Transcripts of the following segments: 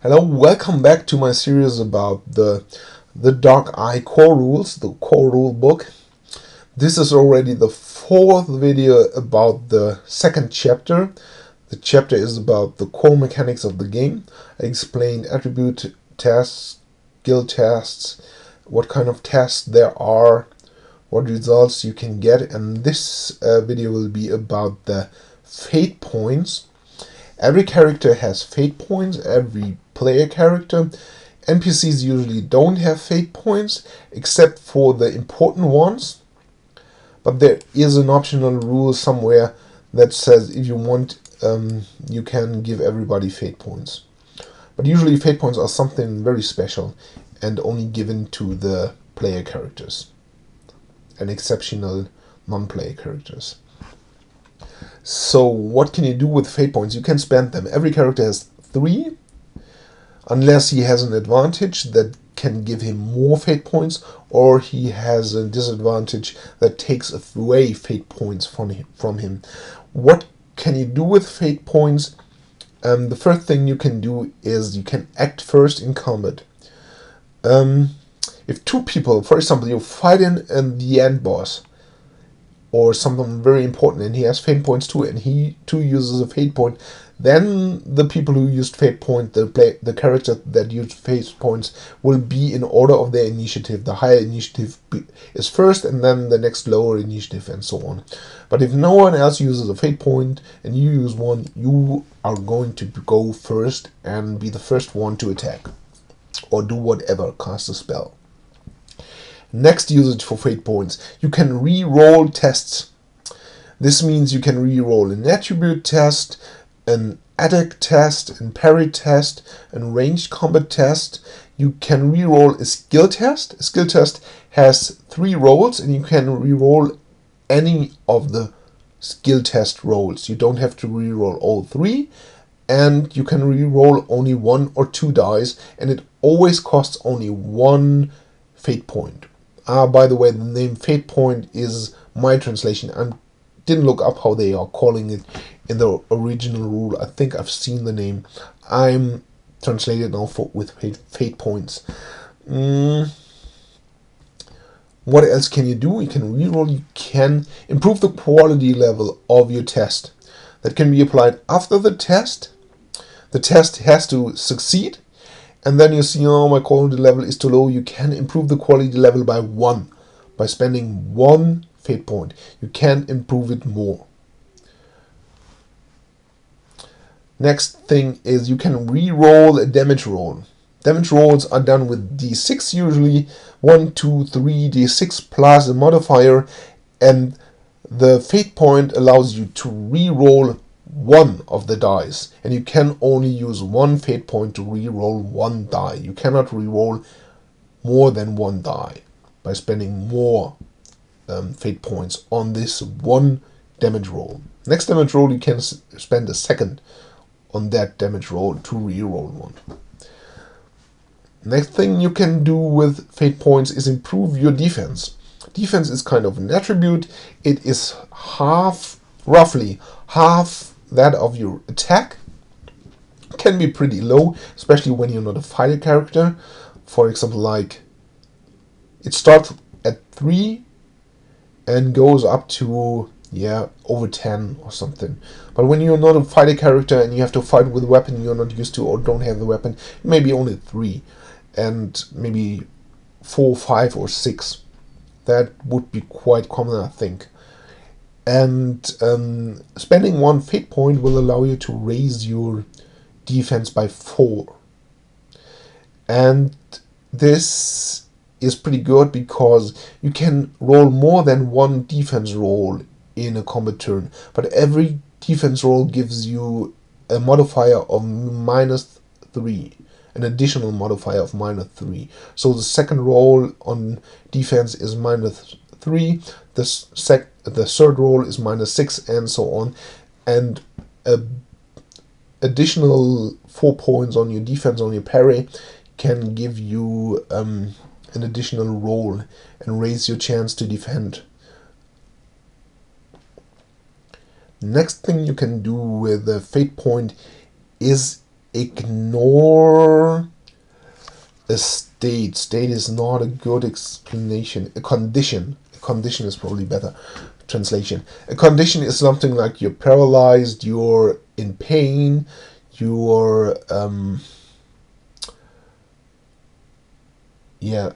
Hello, welcome back to my series about the Dark Eye core rules, the core rule book. This is already the fourth video about the second chapter. The chapter is about the core mechanics of the game. I explained attribute tests, skill tests, what kind of tests there are, what results you can get, and this video will be about the fate points. Every character has fate points, every player character. NPCs usually don't have fate points, except for the important ones. But there is an optional rule somewhere that says if you want, you can give everybody fate points. But usually fate points are something very special and only given to the player characters and exceptional non-player characters. So what can you do with fate points? You can spend them. Every character has 3, unless he has an advantage that can give him more fate points, or he has a disadvantage that takes away fate points from him. What can you do with fate points? The first thing you can do is you can act first in combat. If two people, for example, you're fighting the end boss, or something very important, and he has fate points too, and he too uses a fate point, then the people who used fate point, the character that used fate points, will be in order of their initiative. The higher initiative is first, and then the next lower initiative, and so on. But if no one else uses a fate point and you use one, you are going to go first and be the first one to attack or do whatever, cast a spell. Next usage for fate points, you can re-roll tests. This means you can re-roll an attribute test, an attack test, a parry test, a ranged combat test. You can re-roll a skill test. A skill test has 3 rolls, and you can re-roll any of the skill test rolls. You don't have to re-roll all 3, and you can re-roll only 1 or 2 dice, and it always costs only 1 fate point. By the way, the name fate point is my translation. I didn't look up how they are calling it in the original rule. I think I've seen the name. I'm translated now with fate points. What else can you do? You can reroll. You can improve the quality level of your test. That can be applied after the test. The test has to succeed. And then you see, oh, my quality level is too low. You can improve the quality level by 1. By spending 1 fate point. You can improve it more. Next thing is you can re-roll a damage roll. Damage rolls are done with d6 usually. 1, 2, 3, d6 plus a modifier. And the fate point allows you to re-roll 1 of the dice, and you can only use 1 fate point to re-roll 1 die. You cannot re-roll more than 1 die by spending more fate points on this 1 damage roll. Next damage roll, you can spend a second on that damage roll to re-roll 1. Next thing you can do with fate points is improve your defense. Defense is kind of an attribute. It is roughly half that of your attack. Can be pretty low, especially when you're not a fighter character. For example, like it starts at 3 and goes up to over 10 or something. But when you're not a fighter character and you have to fight with a weapon you're not used to or don't have the weapon, maybe only 3 and maybe 4, 5 or 6. That would be quite common, I think. And spending 1 fate point will allow you to raise your defense by 4. And this is pretty good because you can roll more than 1 defense roll in a combat turn. But every defense roll gives you a modifier of -3. An additional modifier of -3. So the second roll on defense is -3. The third roll is -6, and so on. And additional 4 points on your defense, on your parry, can give you an additional roll and raise your chance to defend. Next thing you can do with the fate point is ignore a state. State is not a good explanation. A condition. A condition is probably better translation. A condition is something like you're paralyzed, you're in pain, you're yeah.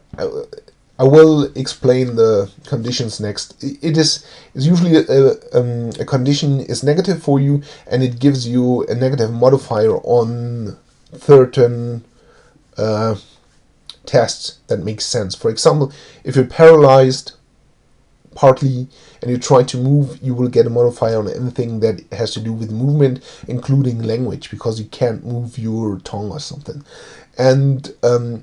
I will explain the conditions next. It is usually a condition is negative for you, and it gives you a negative modifier on certain tests that make sense. For example, if you're paralyzed partly and you try to move, you will get a modifier on anything that has to do with movement, including language, because you can't move your tongue or something. And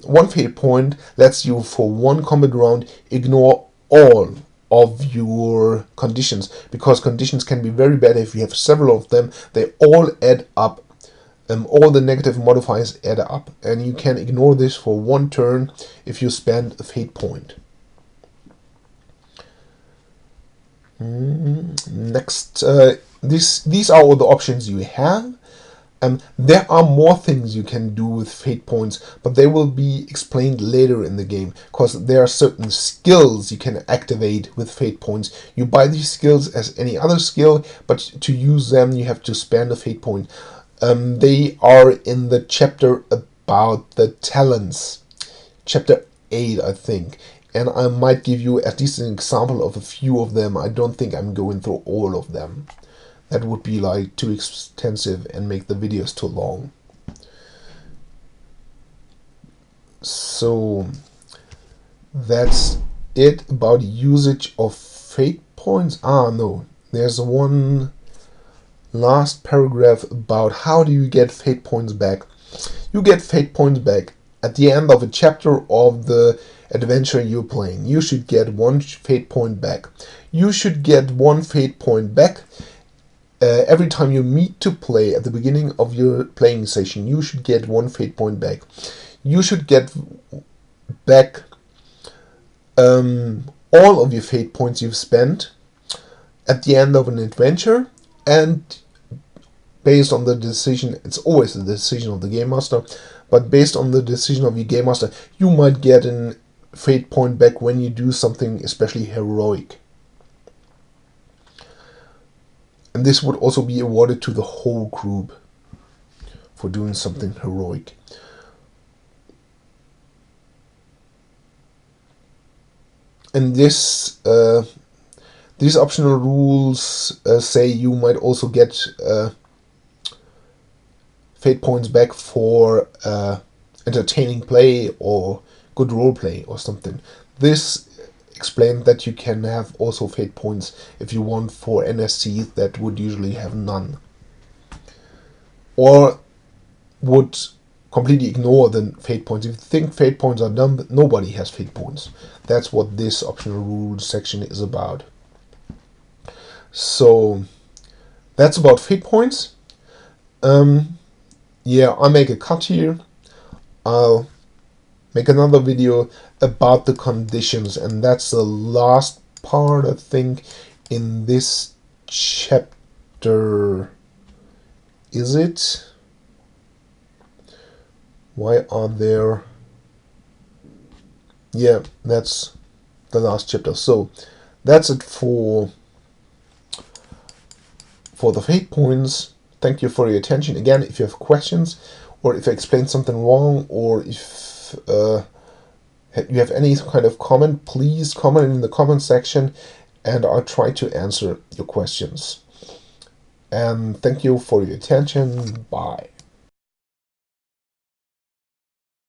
one fate point lets you, for one combat round, ignore all of your conditions, because conditions can be very bad if you have several of them. They all add up. All the negative modifiers add up, and you can ignore this for one turn if you spend a fate point. Next, these are all the options you have. There are more things you can do with fate points, but they will be explained later in the game, because there are certain skills you can activate with fate points. You buy these skills as any other skill, but to use them you have to spend a fate point. They are in the chapter about the talents, chapter 8, I think. And I might give you at least an example of a few of them. I don't think I'm going through all of them. That would be like too extensive and make the videos too long. So that's it about usage of fate points. No, there's one last paragraph about how do you get fate points back. You get fate points back at the end of a chapter of the adventure you're playing. You should get one fate point back. You should get one fate point back every time you meet to play at the beginning of your playing session. You should get one fate point back. You should get back all of your fate points you've spent at the end of an adventure, and based on the decision, it's always the decision of the game master, but based on the decision of your game master, you might get an fate point back when you do something especially heroic. And this would also be awarded to the whole group for doing something heroic. And this these optional rules say you might also get fate points back for entertaining play or good role play or something. This explained that you can have also fate points if you want for NSCs that would usually have none, or would completely ignore the fate points. If you think fate points are dumb, nobody has fate points. That's what this optional rules section is about. So that's about fate points. Yeah, I'll make a cut here. I'll make another video about the conditions, and that's the last part, I think, in this chapter. Is it? Why are there? Yeah, that's the last chapter. So that's it for the fate points. Thank you for your attention. Again, if you have questions, or if I explained something wrong, or if you have any kind of comment, please comment in the comment section and I'll try to answer your questions. And thank you for your attention. Bye.